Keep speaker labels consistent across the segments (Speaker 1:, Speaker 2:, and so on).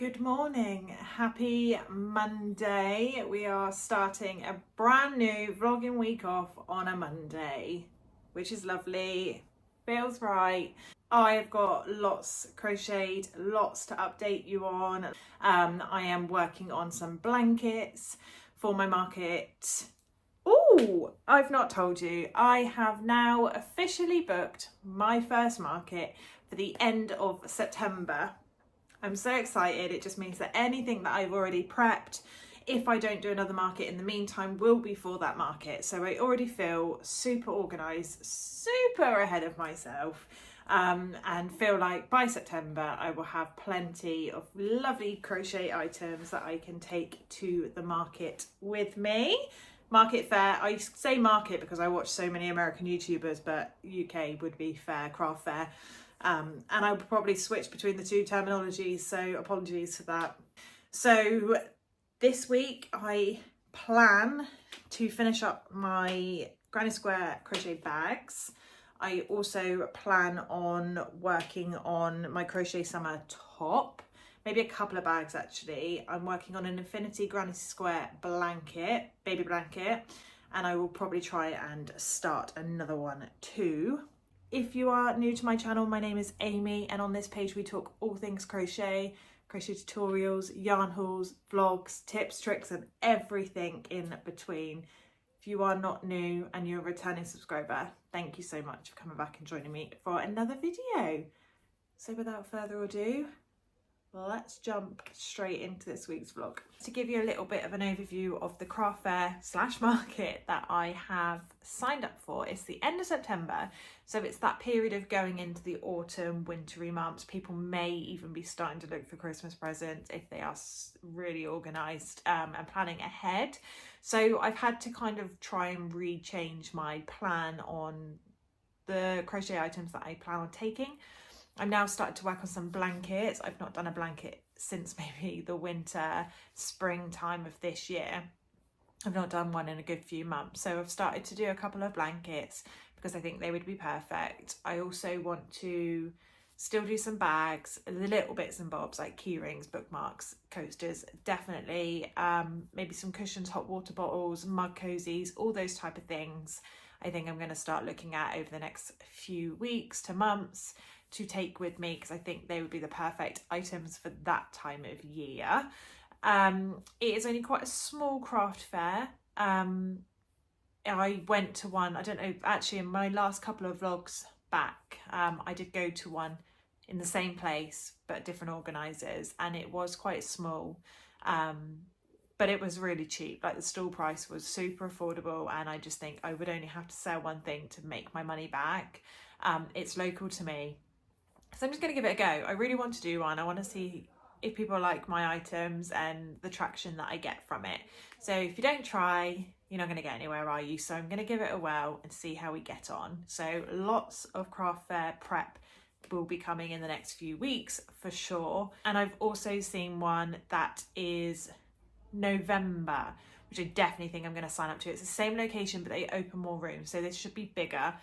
Speaker 1: Good morning, happy Monday. We are starting a brand new vlogging week off on a Monday, which is lovely, feels right. I've got lots crocheted, lots to update you on. I am working on some blankets for my market. Oh, I've not told you, I have now officially booked my first market for the end of September. I'm so excited. It just means that anything that I've already prepped, if I don't do another market in the meantime, will be for that market. So I already feel super organised, super ahead of myself, and feel like by September I will have plenty of lovely crochet items that I can take to the market with me. Market fair, I say market because I watch so many American YouTubers, but UK would be fair, craft fair. And I would probably switch between the two terminologies, so apologies for that. So this week I plan to finish up my granny square crochet bags. I also plan on working on my crochet summer top, maybe a couple of bags actually. I'm working on an infinity granny square blanket, baby blanket, and I will probably try and start another one too. If you are new to my channel, my name is Amy, and on this page we talk all things crochet, crochet tutorials, yarn hauls, vlogs, tips, tricks, and everything in between. If you are not new and you're a returning subscriber, thank you so much for coming back and joining me for another video. So without further ado, let's jump straight into this week's vlog. To give you a little bit of an overview of the craft fair / market that I have signed up for, it's the end of September, so it's that period of going into the autumn, wintry months. People may even be starting to look for Christmas presents if they are really organised and planning ahead. So I've had to kind of try and rechange my plan on the crochet items that I plan on taking. I'm now starting to work on some blankets. I've not done a blanket since maybe the winter, spring time of this year. I've not done one in a good few months. So I've started to do a couple of blankets because I think they would be perfect. I also want to still do some bags, the little bits and bobs like key rings, bookmarks, coasters, definitely. Maybe some cushions, hot water bottles, mug cozies, all those type of things. I think I'm going to start looking at over the next few weeks to months to take with me, because I think they would be the perfect items for that time of year. It is only quite a small craft fair. I went to one, I don't know, actually in my last couple of vlogs back, I did go to one in the same place but different organisers, and it was quite small, but it was really cheap. Like the stall price was super affordable, and I just think I would only have to sell one thing to make my money back. It's local to me, so I'm just going to give it a go. I really want to do one. I want to see if people like my items and the traction that I get from it. So if you don't try, you're not going to get anywhere, are you? So I'm going to give it a whirl and see how we get on. So lots of craft fair prep will be coming in the next few weeks for sure. And I've also seen one that is November, which I definitely think I'm going to sign up to. It's the same location, but they open more rooms, so this should be bigger.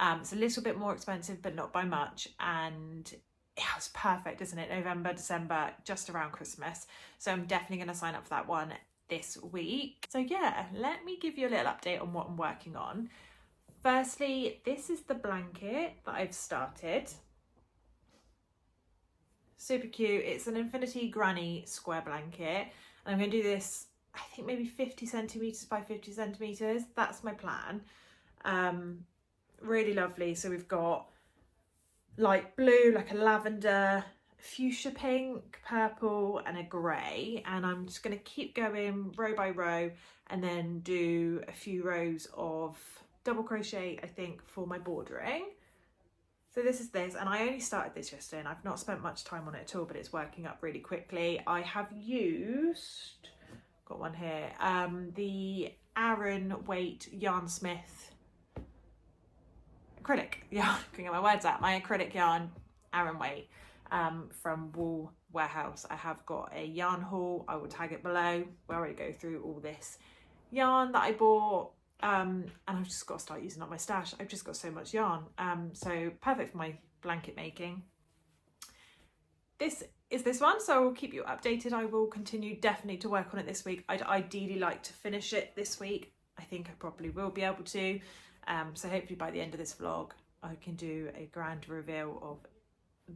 Speaker 1: It's a little bit more expensive, but not by much, and yeah, it's perfect, isn't it? November, December, just around Christmas. So I'm definitely going to sign up for that one this week. So yeah, let me give you a little update on what I'm working on. Firstly, this is the blanket that I've started. Super cute. It's an infinity granny square blanket, and I'm going to do this, I think maybe 50 centimeters by 50 centimeters. That's my plan. Really lovely. So we've got light blue, like a lavender, fuchsia pink, purple, and a grey, and I'm just going to keep going row by row and then do a few rows of double crochet, I think, for my bordering. So this is this, and I only started this yesterday and I've not spent much time on it at all, but it's working up really quickly. I have used, got one here, the Aran Weight Yarn Smith acrylic yarn, couldn't get my words out, my acrylic yarn, Aran Weight, from Wool Warehouse. I have got a yarn haul, I will tag it below, where I go through all this yarn that I bought, and I've just got to start using up my stash. I've just got so much yarn, so perfect for my blanket making. This is this one, so I will keep you updated. I will continue definitely to work on it this week. I'd ideally like to finish it this week. I think I probably will be able to. So hopefully by the end of this vlog, I can do a grand reveal of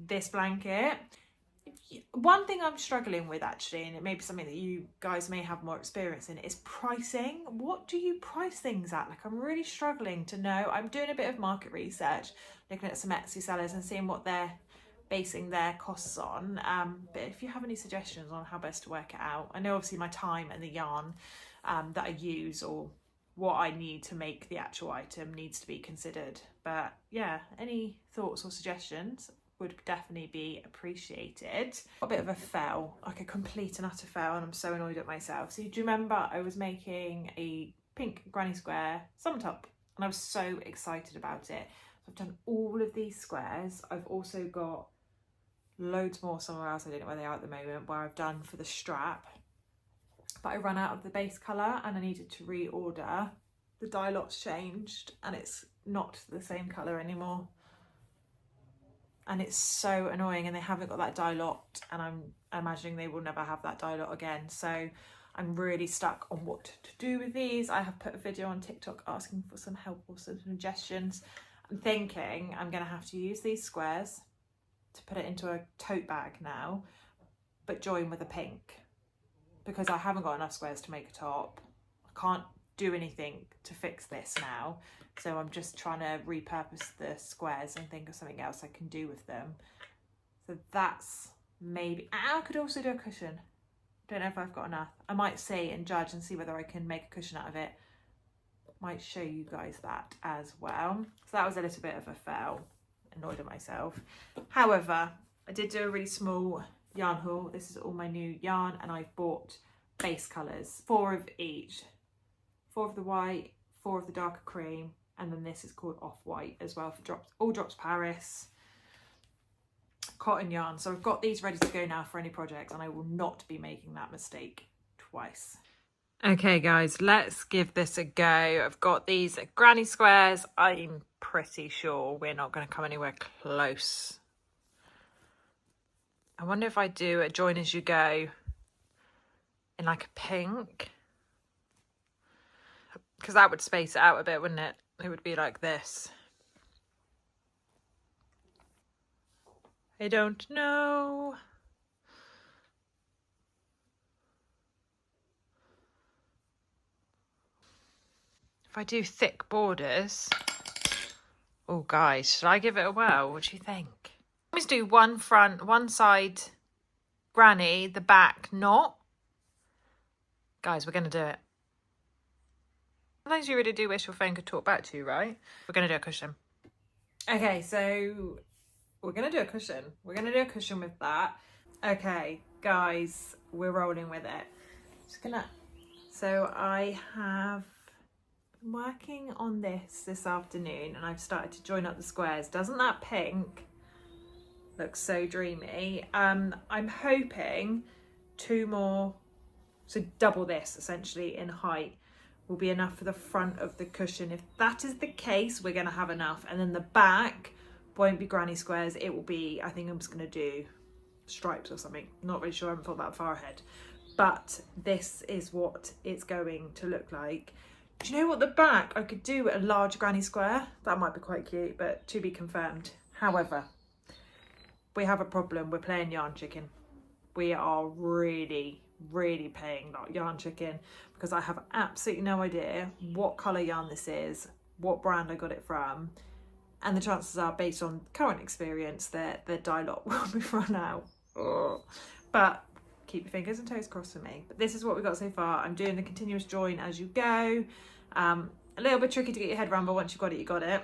Speaker 1: this blanket. One thing I'm struggling with actually, and it may be something that you guys may have more experience in, is pricing. What do you price things at? Like, I'm really struggling to know. I'm doing a bit of market research, looking at some Etsy sellers and seeing what they're basing their costs on. But if you have any suggestions on how best to work it out, I know obviously my time and the yarn that I use, or what I need to make the actual item, needs to be considered. But yeah, any thoughts or suggestions would definitely be appreciated. A bit of a fail, like a complete and utter fail, and I'm so annoyed at myself. So do you remember I was making a pink granny square summer top, and I was so excited about it. So I've done all of these squares. I've also got loads more somewhere else, I don't know where they are at the moment, where I've done for the strap, but I ran out of the base colour and I needed to reorder. The dye lot's changed and it's not the same colour anymore, and it's so annoying, and they haven't got that dye lot, and I'm imagining they will never have that dye lot again. So I'm really stuck on what to do with these. I have put a video on TikTok asking for some help or some suggestions. I'm thinking I'm going to have to use these squares to put it into a tote bag now, but join with a pink, because I haven't got enough squares to make a top. I can't do anything to fix this now, so I'm just trying to repurpose the squares and think of something else I can do with them. So that's maybe, I could also do a cushion. Don't know if I've got enough. I might see and judge and see whether I can make a cushion out of it. Might show you guys that as well. So that was a little bit of a fail. Annoyed at myself. However, I did do a really small yarn haul. This is all my new yarn, and I've bought base colours, 4 of each. 4 of the white, 4 of the darker cream, and then this is called off-white as well, for drops, all drops Paris cotton yarn. So I've got these ready to go now for any projects, and I will not be making that mistake twice. Okay guys, let's give this a go. I've got these granny squares. I'm pretty sure we're not going to come anywhere close. I wonder if I do a join as you go in like a pink, because that would space it out a bit, wouldn't it? It would be like this. I don't know. If I do thick borders, oh guys, should I give it a whirl? What do you think? Always do one front, one side granny, the back not. Guys, we're going to do it. Sometimes you really do wish your phone could talk back to you, right? We're going to do a cushion. Okay, so we're going to do a cushion. We're going to do a cushion with that. Okay, guys, we're rolling with it. Just gonna. So I have been working on this afternoon, and I've started to join up the squares. Doesn't that pink look so dreamy? I'm hoping 2 more, so double this essentially in height, will be enough for the front of the cushion. If that is the case, we're going to have enough, and then the back won't be granny squares. It will be, I think I'm just going to do stripes or something. Not really sure, I haven't thought that far ahead, but this is what it's going to look like. Do you know what, the back I could do a large granny square. That might be quite cute, but to be confirmed. However, we have a problem. We're playing yarn chicken. We are really playing yarn chicken, because I have absolutely no idea what colour yarn this is, what brand I got it from, and the chances are, based on current experience, that the dye lot will be run out. Ugh. But keep your fingers and toes crossed for me. But this is what we've got so far. I'm doing the continuous join as you go. A little bit tricky to get your head around, but once you've got it, you got it.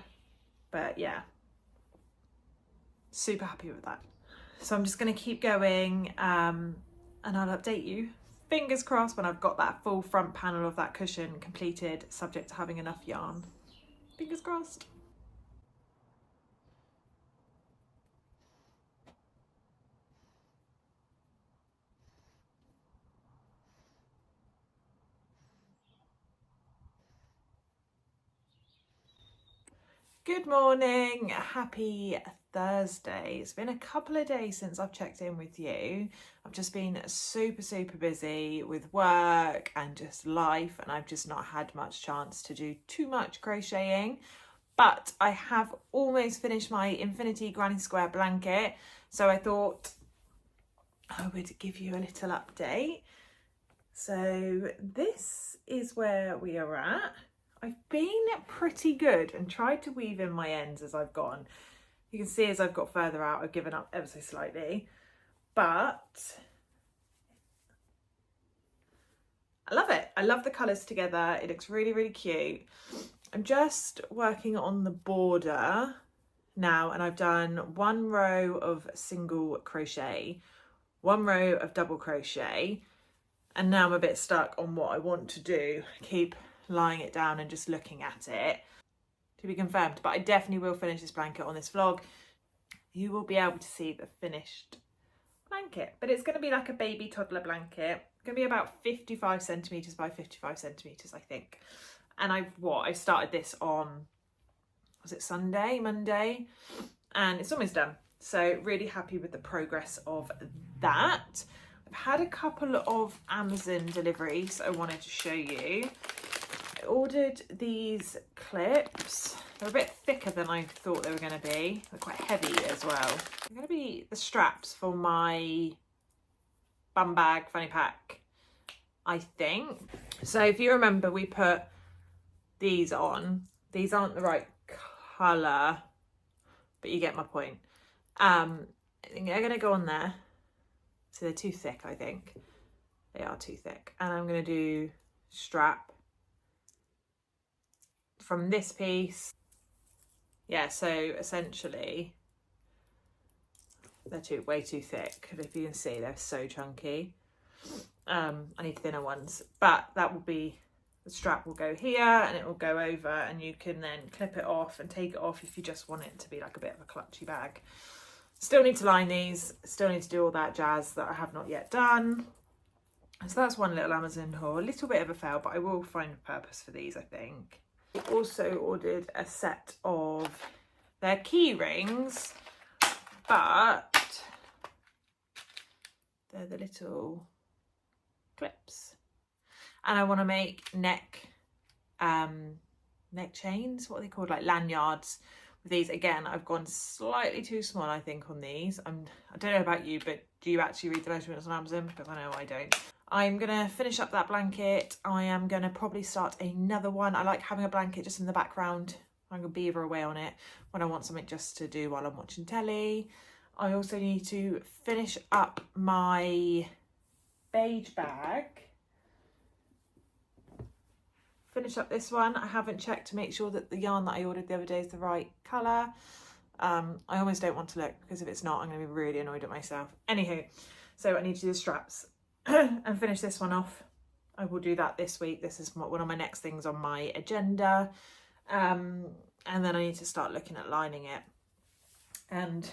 Speaker 1: But yeah, super happy with that. So I'm just going to keep going, and I'll update you, fingers crossed, when I've got that full front panel of that cushion completed, subject to having enough yarn. Fingers crossed. Good morning, happy Thursday. It's been a couple of days since I've checked in with you. I've just been super busy with work and just life, and I've just not had much chance to do too much crocheting. But I have almost finished my Infinity Granny Square blanket, so I thought I would give you a little update. So this is where we are at. I've been pretty good and tried to weave in my ends as I've gone. You can see as I've got further out, I've given up ever so slightly, but I love it. I love the colours together. It looks really cute. I'm just working on the border now, and I've done one row of single crochet, one row of double crochet, and now I'm a bit stuck on what I want to do. Keep lying it down and just looking at it, to be confirmed, but I definitely will finish this blanket on this vlog. You will be able to see the finished blanket, but it's going to be like a baby toddler blanket. It's going to be about 55 centimeters by 55 centimeters, I think. And I started this on, was it Monday, and it's almost done. So really happy with the progress of that. I've had a couple of Amazon deliveries I wanted to show you. I ordered these clips. They're a bit thicker than I thought they were going to be. They're quite heavy as well. They're going to be the straps for my bum bag fanny pack, I think. So if you remember, we put these on. These aren't the right colour, but you get my point. I think they're going to go on there. So they're too thick, I think. They are too thick. And I'm going to do strap from this piece. Yeah, so essentially they're way too thick. If you can see, they're so chunky. I need thinner ones, but that will be, the strap will go here and it will go over, and you can then clip it off and take it off if you just want it to be like a bit of a clutchy bag. Still need to line these, still need to do all that jazz that I have not yet done. So that's one little Amazon haul, a little bit of a fail, but I will find a purpose for these, I think. I also ordered a set of their key rings, but they're the little clips. And I want to make neck chains, what are they called, like lanyards with these. Again, I've gone slightly too small, I think, on these. I don't know about you, but do you actually read the measurements on Amazon? Because I know I don't. I'm going to finish up that blanket. I am going to probably start another one. I like having a blanket just in the background. I'm going to beaver away on it when I want something just to do while I'm watching telly. I also need to finish up my beige bag. Finish up this one. I haven't checked to make sure that the yarn that I ordered the other day is the right colour. I almost don't want to look, because if it's not, I'm going to be really annoyed at myself. Anywho, so I need to do the straps and finish this one off. I will do that this week. This is one of my next things on my agenda. And then I need to start looking at lining it and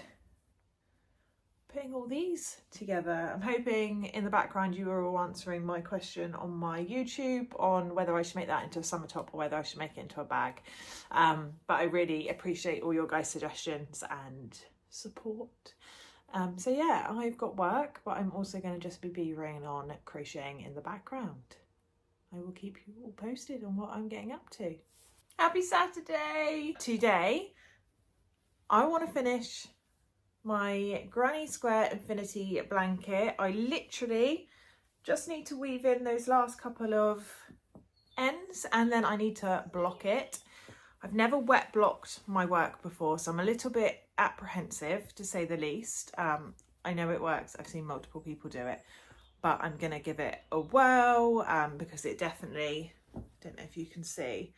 Speaker 1: putting all these together. I'm hoping in the background you are all answering my question on my YouTube on whether I should make that into a summer top or whether I should make it into a bag. But I really appreciate all your guys' suggestions and support. So yeah, I've got work, but I'm also going to just be beavering on crocheting in the background. I will keep you all posted on what I'm getting up to. Happy Saturday! Today, I want to finish my Granny Square Infinity blanket. I literally just need to weave in those last couple of ends, and then I need to block it. I've never wet blocked my work before, so I'm a little bit apprehensive, to say the least. I know it works. I've seen multiple people do it, but I'm going to give it a whirl because it definitely, I don't know if you can see,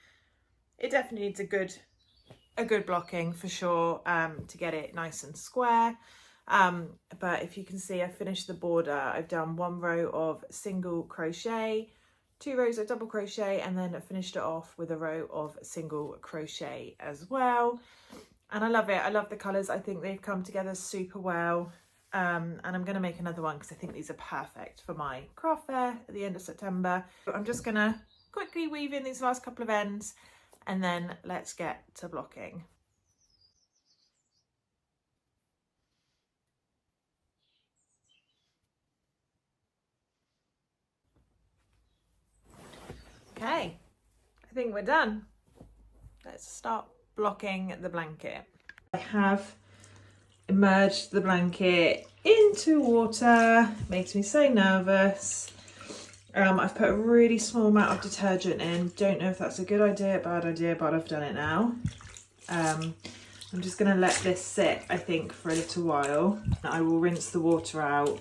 Speaker 1: it definitely needs a good blocking for sure to get it nice and square. But if you can see, I finished the border. I've done one row of single crochet, 2 rows of double crochet, and then I finished it off with a row of single crochet as well. And I love it. I love the colours. I think they've come together super well. And I'm going to make another one because I think these are perfect for my craft fair at the end of September. But I'm just going to quickly weave in these last couple of ends, and then let's get to blocking. think we're done. Let's start blocking the blanket. I have immersed the blanket into water. Makes me so nervous. I've put a really small amount of detergent in. Don't know if that's a good idea, bad idea, but I've done it now. I'm just going to let this sit, I think, for a little while. I will rinse the water out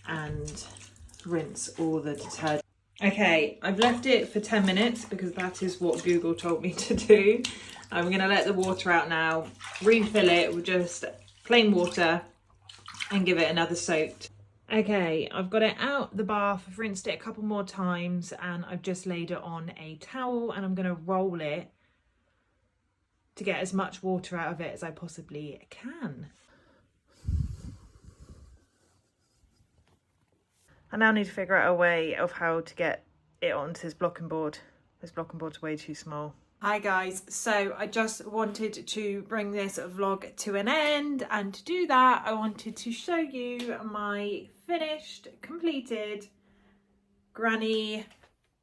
Speaker 1: and rinse all the detergent. Okay, I've left it for 10 minutes because that is what Google told me to do. I'm going to let the water out now, refill it with just plain water and give it another soak. Okay, I've got it out the bath, I've rinsed it a couple more times and I've just laid it on a towel and I'm going to roll it to get as much water out of it as I possibly can. I now need to figure out a way of how to get it onto this blocking board. This blocking board's way too small. Hi guys, so I just wanted to bring this vlog to an end, and to do that I wanted to show you my finished, completed granny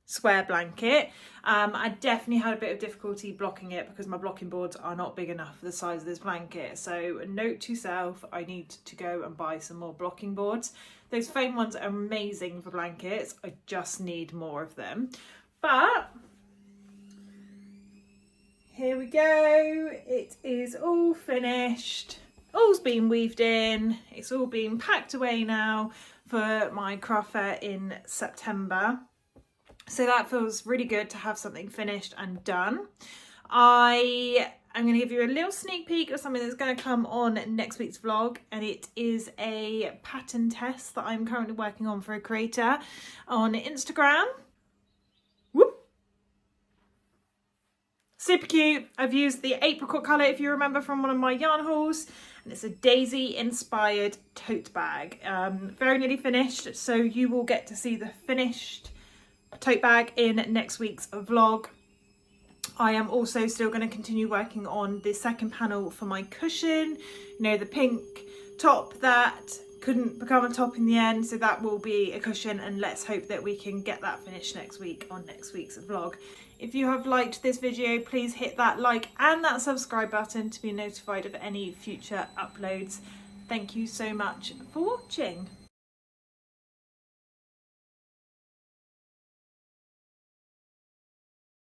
Speaker 1: square blanket. I definitely had a bit of difficulty blocking it because my blocking boards are not big enough for the size of this blanket. So note to self, I need to go and buy some more blocking boards. Those foam ones are amazing for blankets. I just need more of them. But here we go. It is all finished. All's been weaved in. It's all been packed away now for my craft fair in September. So that feels really good to have something finished and done. I'm going to give you a little sneak peek of something that's going to come on next week's vlog, and it is a pattern test that I'm currently working on for a creator on Instagram. Whoop! Super cute. I've used the apricot colour, if you remember, from one of my yarn hauls, and it's a daisy inspired tote bag. Very nearly finished, so you will get to see the finished tote bag in next week's vlog. I am also still going to continue working on the second panel for my cushion, you know, the pink top that couldn't become a top in the end, so that will be a cushion, and let's hope that we can get that finished next week on next week's vlog. If you have liked this video, please hit that like and that subscribe button to be notified of any future uploads. Thank you so much for watching.